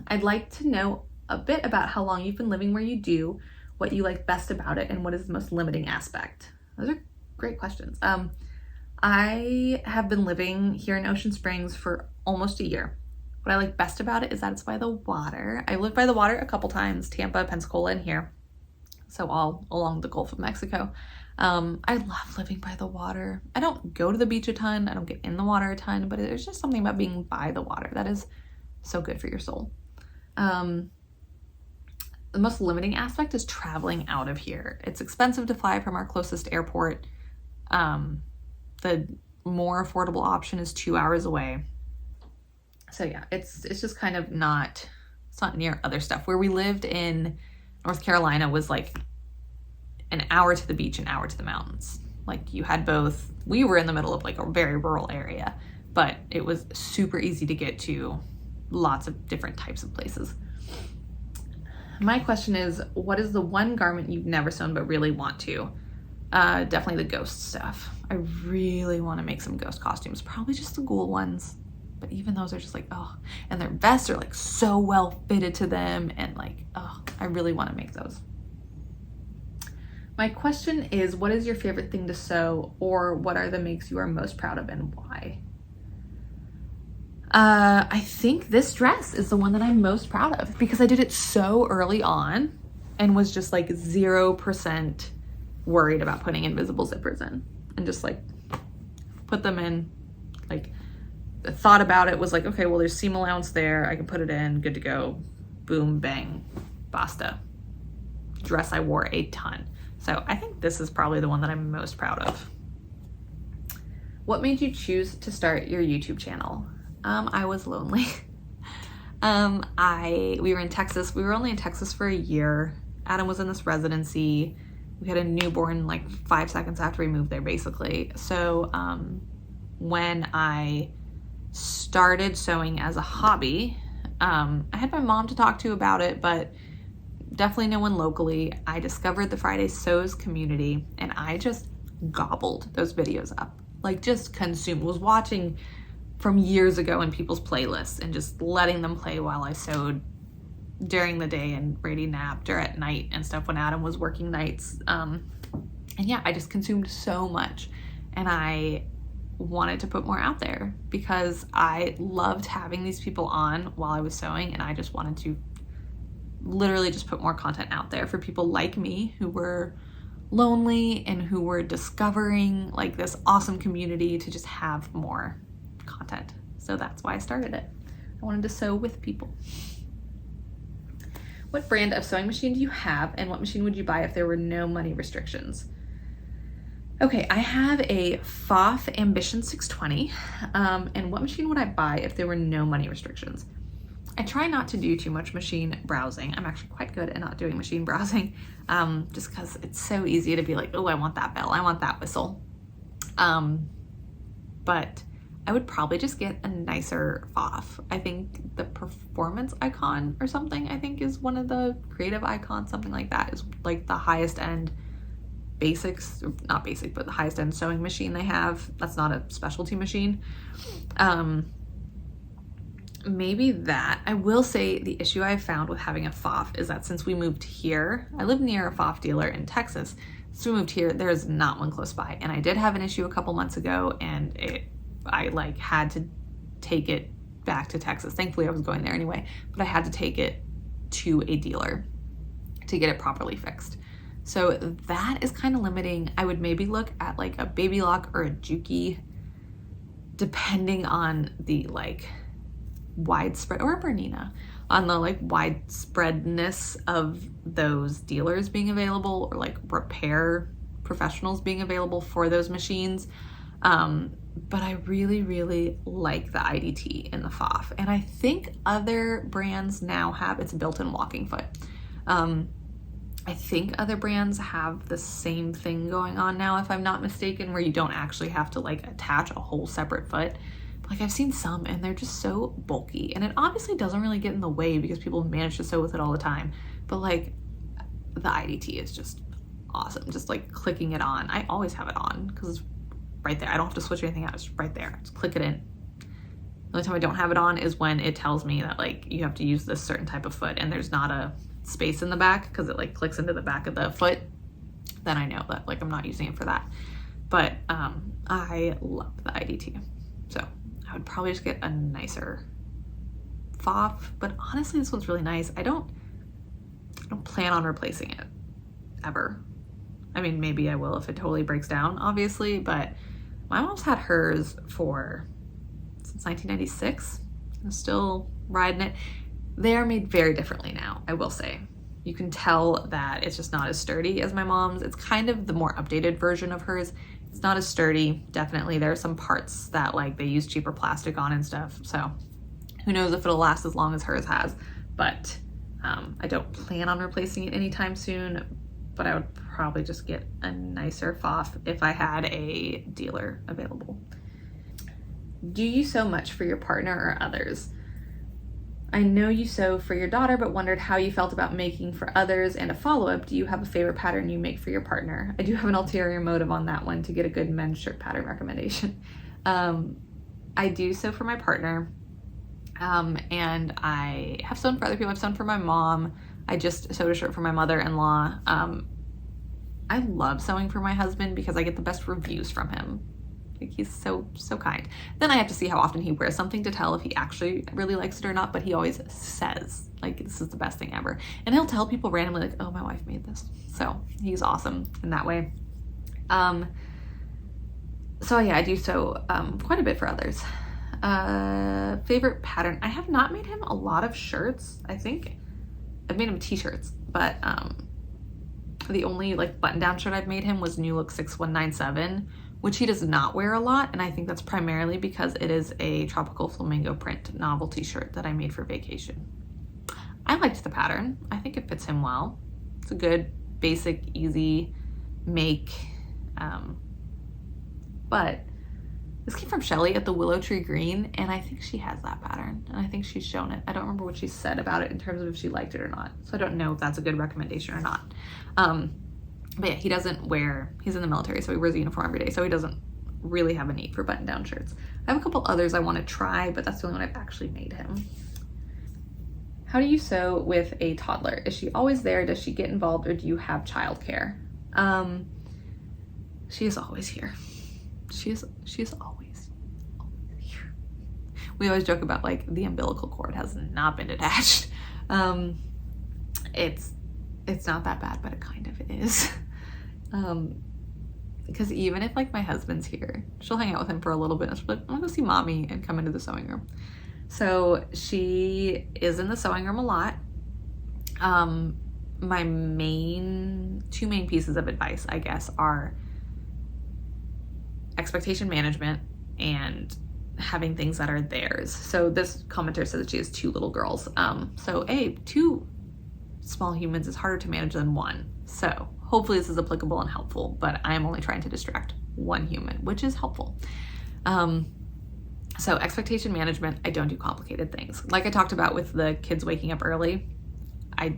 I'd like to know a bit about how long you've been living where you do, what you like best about it, and what is the most limiting aspect. Those are great questions. I have been living here in Ocean Springs for almost a year. What I like best about it is that it's by the water. I lived by the water a couple times, Tampa, Pensacola, and here. So all along the Gulf of Mexico. I love living by the water. I don't go to the beach a ton. I don't get in the water a ton, but there's just something about being by the water that is so good for your soul. The most limiting aspect is traveling out of here. It's expensive to fly from our closest airport. The more affordable option is 2 hours away. So yeah, it's just kind of not near other stuff. Where we lived in North Carolina was like an hour to the beach, an hour to the mountains. Like you had both. We were in the middle of like a very rural area, but it was super easy to get to lots of different types of places. My question is, what is the one garment you've never sewn but really want to? Definitely the ghost stuff. I really want to make some ghost costumes, probably just the ghoul ones. But even those are just like, oh, and their vests are like so well fitted to them, and like, oh, I really want to make those. My question is, what is your favorite thing to sew, or what are the makes you are most proud of and why? I think this dress is the one that I'm most proud of because I did it so early on and was just like 0% worried about putting invisible zippers in, and just like put them in. Like thought about it, was like, okay, well there's seam allowance there, I can put it in, good to go, boom, bang, basta. Dress I wore a ton. So I think this is probably the one that I'm most proud of. What made you choose to start your YouTube channel? I was lonely. We were in Texas. We were only in Texas for a year. Adam was in this residency. We had a newborn like 5 seconds after we moved there, basically. So when I started sewing as a hobby, I had my mom to talk to about it, but definitely no one locally. I discovered the Friday Sews community, and I just gobbled those videos up. Like just consumed, was watching from years ago in people's playlists and just letting them play while I sewed during the day and Brady napped, or at night and stuff when Adam was working nights. And yeah, I just consumed so much, and I wanted to put more out there because I loved having these people on while I was sewing, and I just wanted to literally just put more content out there for people like me who were lonely and who were discovering like this awesome community to just have more content. So that's why I started it. I wanted to sew with people. What brand of sewing machine do you have, and what machine would you buy if there were no money restrictions? Okay, I have a Pfaff Ambition 620. And what machine would I buy if there were no money restrictions? I try not to do too much machine browsing. I'm actually quite good at not doing machine browsing, just because it's so easy to be like, oh, I want that bell, I want that whistle. But I would probably just get a nicer FOF. I think the Performance Icon or something, I think is one of the Creative Icons, something like that, is like the highest end basics, not basic, but the highest end sewing machine they have. That's not a specialty machine. Maybe that. I will say the issue I've found with having a FOF is that since we moved here, I live near a FOF dealer in Texas. Since we moved here, there's not one close by. And I did have an issue a couple months ago, and I like had to take it back to Texas. Thankfully I was going there anyway, but I had to take it to a dealer to get it properly fixed. So that is kind of limiting. I would maybe look at like a Baby Lock or a Juki, depending on the like widespread, or a Bernina, on the like widespreadness of those dealers being available, or like repair professionals being available for those machines. But I really, really like the IDT in the FOF. And I think other brands now have, it's a built-in walking foot. I think other brands have the same thing going on now, if I'm not mistaken, where you don't actually have to like attach a whole separate foot. But like I've seen some and they're just so bulky, and it obviously doesn't really get in the way because people manage to sew with it all the time. But like the IDT is just awesome. Just like clicking it on. I always have it on because it's right there. I don't have to switch anything out. It's right there. Just click it in. The only time I don't have it on is when it tells me that like you have to use this certain type of foot and there's not a space in the back because it like clicks into the back of the foot. Then I know that like I'm not using it for that. But I love the IDT. So I would probably just get a nicer FOF, but honestly this one's really nice. I don't plan on replacing it ever. I mean, maybe I will if it totally breaks down, obviously, but my mom's had hers since 1996. I'm still riding it. They are made very differently now, I will say. You can tell that it's just not as sturdy as my mom's. It's kind of the more updated version of hers. It's not as sturdy, definitely. There are some parts that like they use cheaper plastic on and stuff. So who knows if it'll last as long as hers has, but I don't plan on replacing it anytime soon, but I would probably just get a nicer FOF if I had a dealer available. Do you sew much for your partner or others? I know you sew for your daughter, but wondered how you felt about making for others, and a follow-up, do you have a favorite pattern you make for your partner? I do have an ulterior motive on that one to get a good men's shirt pattern recommendation. I do sew for my partner, and I have sewn for other people. I've sewn for my mom. I just sewed a shirt for my mother-in-law. I love sewing for my husband because I get the best reviews from him. Like he's so kind. Then I have to see how often he wears something to tell if he actually really likes it or not, but he always says like this is the best thing ever. And he'll tell people randomly like, oh, my wife made this. So he's awesome in that way. So yeah, I do sew quite a bit for others. Favorite pattern. I have not made him a lot of shirts. I think I've made him t-shirts, but the only like button-down shirt I've made him was New Look 6197, which he does not wear a lot, and I think that's primarily because it is a tropical flamingo print novelty shirt that I made for vacation. I liked the pattern. I think it fits him well. It's a good, basic, easy make, but this came from Shelly at the Willow Tree Green, and I think she has that pattern, and I think she's shown it. I don't remember what she said about it in terms of if she liked it or not, so I don't know if that's a good recommendation or not. But yeah, he doesn't wear, he's in the military, so he wears a uniform every day, so he doesn't really have a need for button-down shirts. I have a couple others I want to try, but that's the only one I've actually made him. How do you sew with a toddler? Is she always there? Does she get involved, or do you have childcare? She is always here. She is always here. We always joke about like the umbilical cord has not been detached. It's not that bad, but it kind of is. Because even if like my husband's here, she'll hang out with him for a little bit and she'll be like, I'm gonna go see mommy, and come into the sewing room. So she is in the sewing room a lot. My two main pieces of advice, I guess, are expectation management and having things that are theirs. So this commenter says that she has 2 little girls. So 2 small humans is harder to manage than 1. So hopefully this is applicable and helpful, but I am only trying to distract one human, which is helpful. So expectation management, I don't do complicated things. Like I talked about with the kids waking up early, I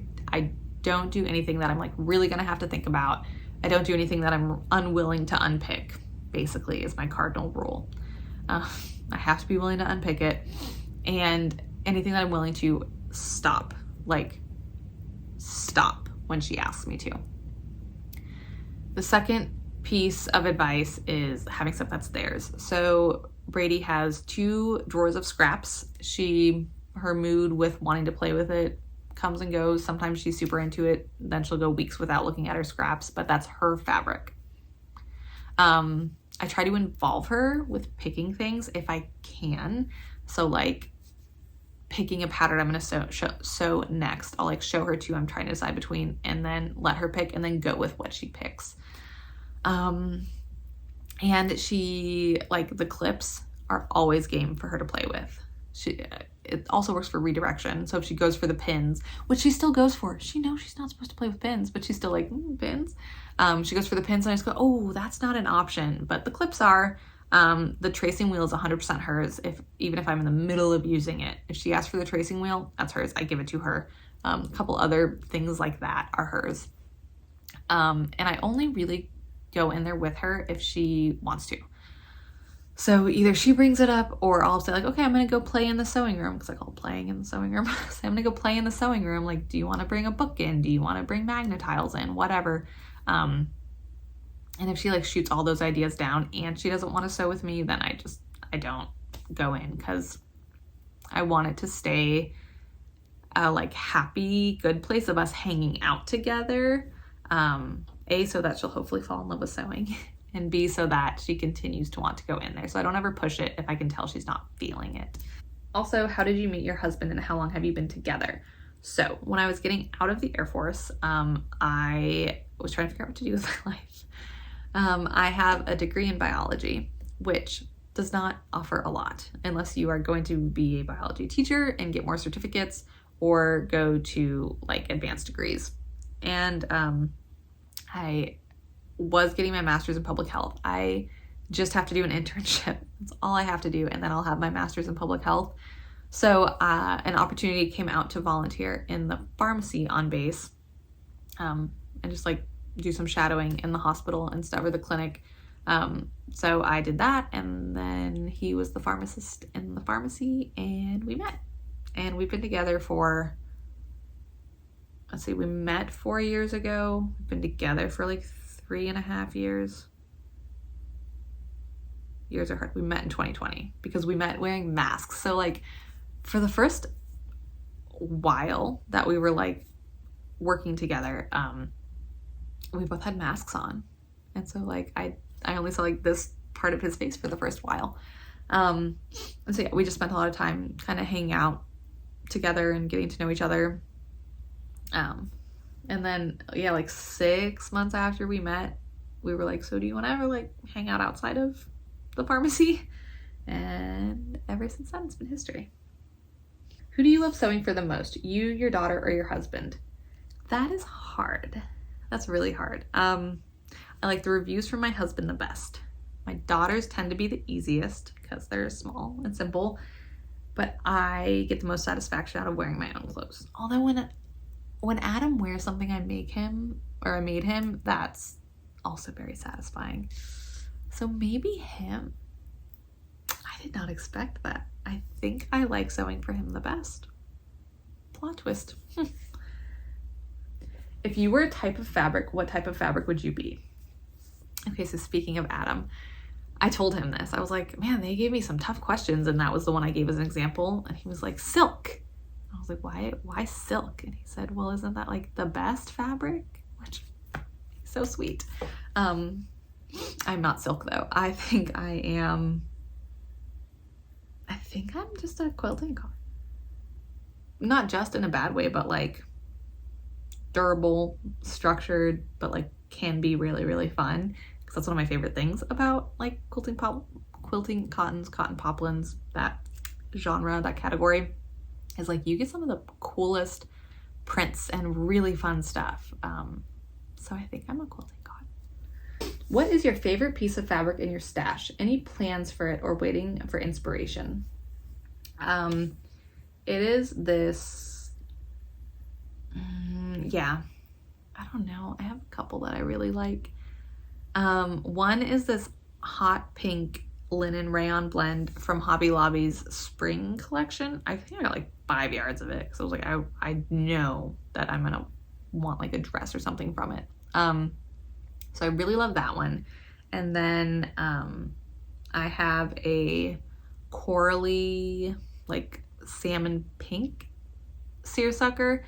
don't do anything that I'm like really gonna have to think about. I don't do anything that I'm unwilling to unpick, basically, is my cardinal rule. I have to be willing to unpick it, and anything that I'm willing to stop when she asks me to. The second piece of advice is having stuff that's theirs. So Brady has 2 drawers of scraps. Her mood with wanting to play with it comes and goes. Sometimes she's super into it, then she'll go weeks without looking at her scraps, but that's her fabric. I try to involve her with picking things if I can. So like picking a pattern I'm gonna sew next, I'll like show her 2 I'm trying to decide between, and then let her pick and then go with what she picks. And she, like, the clips are always game for her to play with. It also works for redirection. So if she goes for the pins, which she still goes for, she knows she's not supposed to play with pins, but she's still like, pins. She goes for the pins, and I just go, oh, that's not an option. But the clips are. The tracing wheel is 100% hers, even if I'm in the middle of using it. If she asks for the tracing wheel, that's hers. I give it to her. A couple other things like that are hers. And I only really go in there with her if she wants to. So either she brings it up, or I'll say like, okay, I'm gonna go play in the sewing room, because I call playing in the sewing room. So I'm gonna go play in the sewing room. Like, do you want to bring a book in? Do you want to bring magnetiles in? Whatever. And if she like shoots all those ideas down and she doesn't want to sew with me, then I don't go in, because I want it to stay a like happy, good place of us hanging out together. A, so that she'll hopefully fall in love with sewing, and B, so that she continues to want to go in there. So I don't ever push it if I can tell she's not feeling it. Also, how did you meet your husband and how long have you been together? So when I was getting out of the Air Force, I was trying to figure out what to do with my life. I have a degree in biology, which does not offer a lot unless you are going to be a biology teacher and get more certificates, or go to like advanced degrees. And I was getting my master's in public health. I just have to do an internship. That's all I have to do, and then I'll have my master's in public health. So an opportunity came out to volunteer in the pharmacy on base, and just like do some shadowing in the hospital and stuff, or the clinic. So I did that, and then he was the pharmacist in the pharmacy, and we met. And we've been together for, let's see, we met 4 years ago. We've been together for like 3.5 years. Years are hard. We met in 2020 because we met wearing masks. So like for the first while that we were like working together, we both had masks on. And so like I only saw like this part of his face for the first while. And so yeah, we just spent a lot of time kind of hanging out together and getting to know each other. And then yeah, like 6 months after we met, we were like, so do you want to ever like hang out outside of the pharmacy? And ever since then, it's been history. Who do you love sewing for the most? You, your daughter, or your husband? That is hard. That's really hard. I like the reviews from my husband the best. My daughters tend to be the easiest because they're small and simple, but I get the most satisfaction out of wearing my own clothes. Although when Adam wears something I made him, that's also very satisfying. So maybe him. I did not expect that. I think I like sewing for him the best. Plot twist. If you were a type of fabric, what type of fabric would you be? Okay, so speaking of Adam, I told him this. I was like, man, they gave me some tough questions, and that was the one I gave as an example. And he was like, silk. I was like, why silk? And he said, well, isn't that like the best fabric? Which, so sweet. I'm not silk though. I think I'm just a quilting card. Not just in a bad way, but like durable, structured, but like can be really, really fun. Because that's one of my favorite things about like quilting cottons, cotton poplins, that genre, that category, is like you get some of the coolest prints and really fun stuff. So I think I'm a quilting god. What is your favorite piece of fabric in your stash? Any plans for it or waiting for inspiration? It is this, yeah, I don't know. I have a couple that I really like. One is this hot pink linen rayon blend from Hobby Lobby's spring collection. I think I got like 5 yards of it because I was like, I know that I'm gonna want like a dress or something from it. So I really love that one. And then I have a corally, like salmon pink seersucker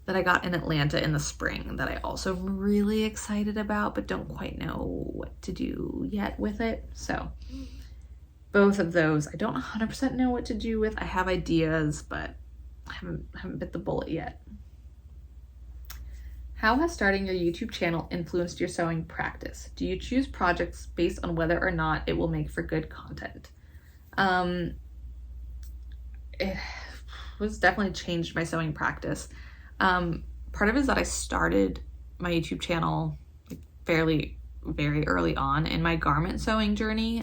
that I got in Atlanta in the spring that I also am really excited about, but don't quite know what to do yet with it. So both of those, I don't 100% know what to do with. I have ideas, but I haven't bit the bullet yet. How has starting your YouTube channel influenced your sewing practice? Do you choose projects based on whether or not it will make for good content? It was definitely changed my sewing practice. Part of it is that I started my YouTube channel like very early on in my garment sewing journey.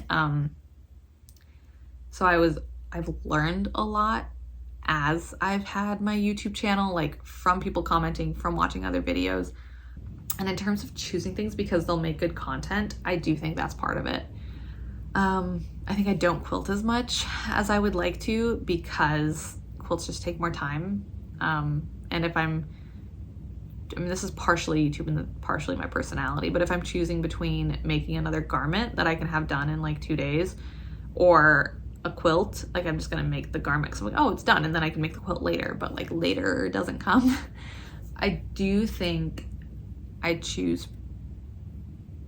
So I've learned a lot as I've had my YouTube channel, like from people commenting, from watching other videos. And in terms of choosing things because they'll make good content, I do think that's part of it. I think I don't quilt as much as I would like to because quilts just take more time. And if I mean, this is partially YouTube and partially my personality, but if I'm choosing between making another garment that I can have done in like 2 days or a quilt, like I'm just gonna make the garment because I'm like, oh, it's done, and then I can make the quilt later, but like later doesn't come. I do think I choose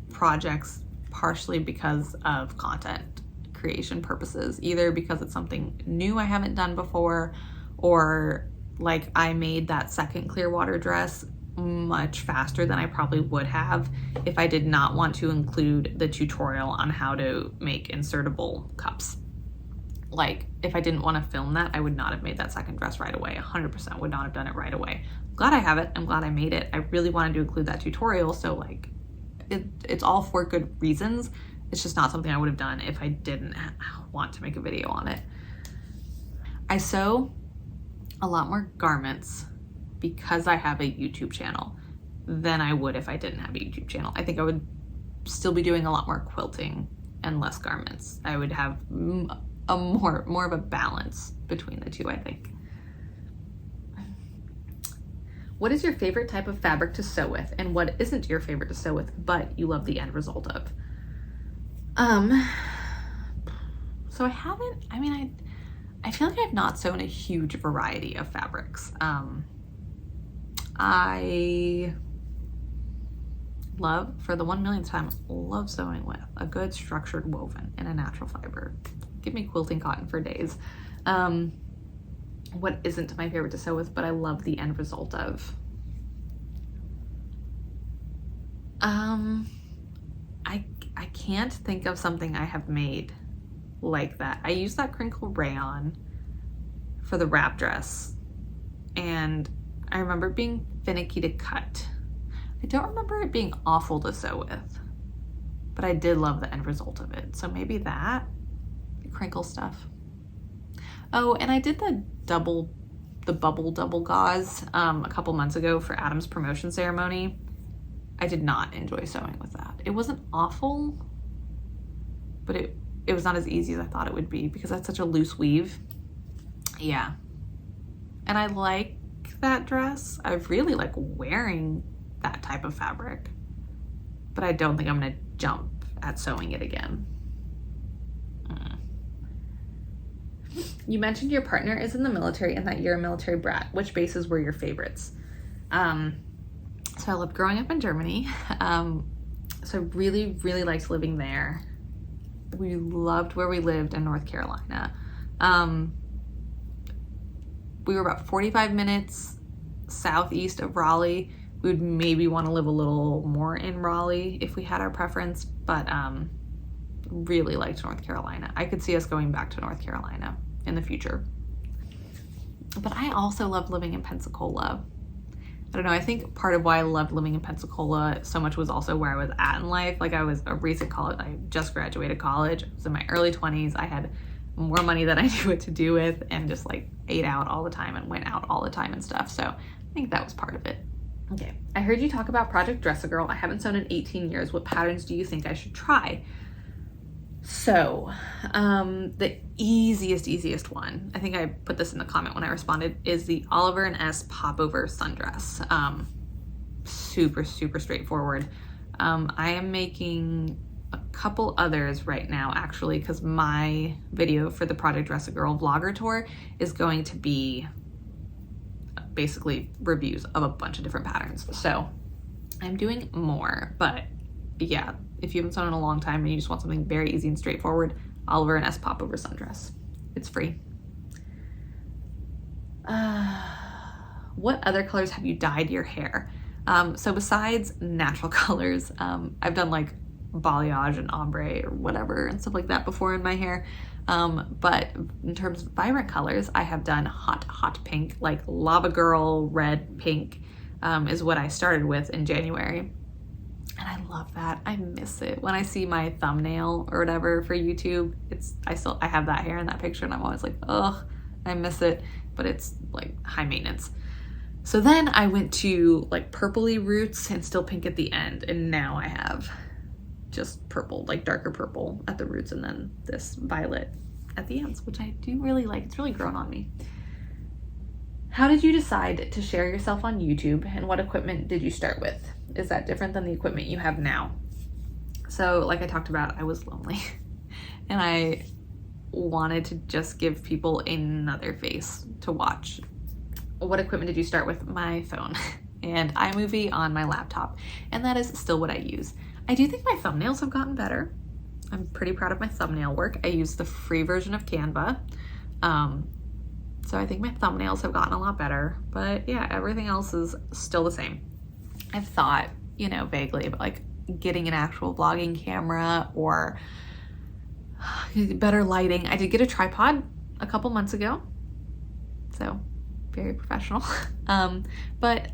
projects partially because of content creation purposes, either because it's something new I haven't done before, or like I made that second Clearwater dress much faster than I probably would have if I did not want to include the tutorial on how to make insertable cups. Like if I didn't want to film that, I would not have made that second dress right away. 100% would not have done it right away. Glad I have it. I'm glad I made it. I really wanted to include that tutorial. So like it's all for good reasons. It's just not something I would have done if I didn't want to make a video on it. I sew a lot more garments because I have a YouTube channel than I would if I didn't have a YouTube channel. I think I would still be doing a lot more quilting and less garments. I would have a more of a balance between the two, I think. What is your favorite type of fabric to sew with, and what isn't your favorite to sew with but you love the end result of? So I haven't, I feel like I've not sewn a huge variety of fabrics. I love, for the 1 millionth time, love sewing with a good structured woven in a natural fiber. Give me quilting cotton for days. What isn't my favorite to sew with, but I love the end result of? I can't think of something I have made like that. I use that crinkle rayon for the wrap dress, and I remember it being finicky to cut. I don't remember it being awful to sew with, but I did love the end result of it. So maybe that, the crinkle stuff. Oh, and I did the bubble double gauze a couple months ago for Adam's promotion ceremony. I did not enjoy sewing with that. It wasn't awful, but it was not as easy as I thought it would be because that's such a loose weave. Yeah. And I like that dress. I really like wearing that type of fabric, but I don't think I'm gonna jump at sewing it again. You mentioned your partner is in the military and that you're a military brat. Which bases were your favorites? So I loved growing up in Germany. So I really liked living there. We loved where we lived in North Carolina. We were about 45 minutes southeast of Raleigh. We would maybe want to live a little more in Raleigh if we had our preference, but really liked North Carolina. I could see us going back to North Carolina in the future. But I also loved living in Pensacola. I don't know, I think part of why I loved living in Pensacola so much was also where I was at in life. Like I was a recent college, I just graduated college. I was in my early 20s. I had more money than I knew what to do with and just like ate out all the time and went out all the time and stuff. So I think that was part of it. Okay, I heard you talk about Project Dress-A-Girl. I haven't sewn in 18 years. What patterns do you think I should try? So the easiest one, I think I put this in the comment when I responded, is the Oliver & S popover sundress. Super straightforward. I am making a couple others right now actually, because my video for the Project Dress-A-Girl vlogger tour is going to be basically reviews of a bunch of different patterns. So I'm doing more, but yeah, if you haven't sewn in a long time and you just want something very easy and straightforward, Oliver & S popover sundress. It's free. What other colors have you dyed your hair? So besides natural colors, I've done like balayage and ombre or whatever and stuff like that before in my hair. But in terms of vibrant colors, I have done hot pink, like Lava Girl red pink is what I started with in January. And I love that. I miss it. When I see my thumbnail or whatever for YouTube, I have that hair in that picture and I'm always like, ugh, I miss it. But it's like high maintenance. So then I went to like purpley roots and still pink at the end. And now I have just purple, like darker purple at the roots and then this violet at the ends, which I do really like. It's really grown on me. How did you decide to share yourself on YouTube and what equipment did you start with? Is that different than the equipment you have now? So like I talked about, I was lonely and I wanted to just give people another face to watch. What equipment did you start with? My phone and iMovie on my laptop. And that is still what I use. I do think my thumbnails have gotten better. I'm pretty proud of my thumbnail work. I use the free version of Canva. So I think my thumbnails have gotten a lot better, but yeah, everything else is still the same. I've thought, you know, vaguely about like getting an actual vlogging camera or better lighting. I did get a tripod a couple months ago, so very professional. But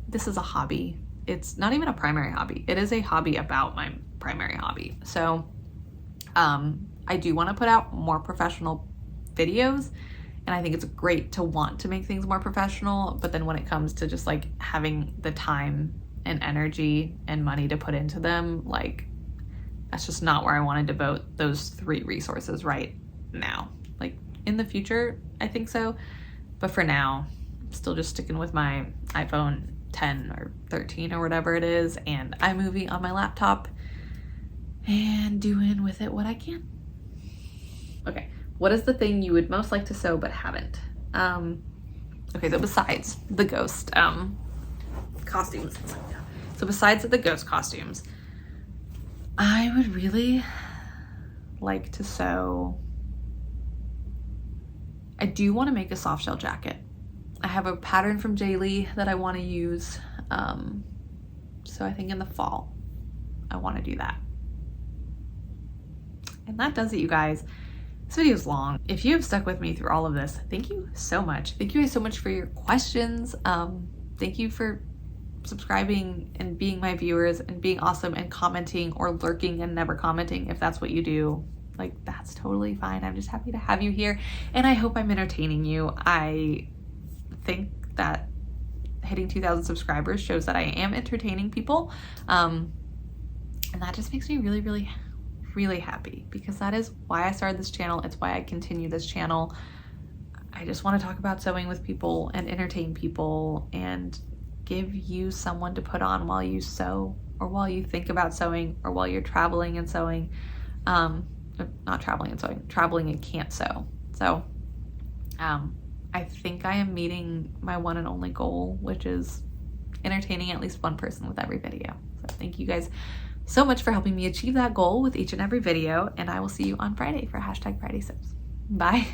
this is a hobby. It's not even a primary hobby. It is a hobby about my primary hobby. So I do want to put out more professional videos. And I think it's great to want to make things more professional, but then when it comes to just like having the time and energy and money to put into them, like that's just not where I want to devote those 3 resources right now. Like in the future, I think so, but for now, I'm still just sticking with my iPhone 10 or 13 or whatever it is, and iMovie on my laptop and doing with it what I can. Okay. What is the thing you would most like to sew but haven't? Okay, so besides the ghost costumes, so besides the ghost costumes, I would really like to sew. I do want to make a soft shell jacket. I have a pattern from Jaylee that I want to use. So I think in the fall, I want to do that. And that does it, you guys. This video is long. If you have stuck with me through all of this, thank you so much. Thank you guys so much for your questions. Thank you for subscribing and being my viewers and being awesome and commenting or lurking and never commenting if that's what you do. Like, that's totally fine. I'm just happy to have you here and I hope I'm entertaining you. I think that hitting 2,000 subscribers shows that I am entertaining people. And that just makes me really happy because that is why I started this channel. It's why I continue this channel. I just want to talk about sewing with people and entertain people and give you someone to put on while you sew or while you think about sewing or while you're traveling and sewing. Not traveling and sewing, traveling and can't sew. So I think I am meeting my one and only goal, which is entertaining at least one person with every video. So thank you guys so much for helping me achieve that goal with each and every video, and I will see you on Friday for #FridaySews. Bye.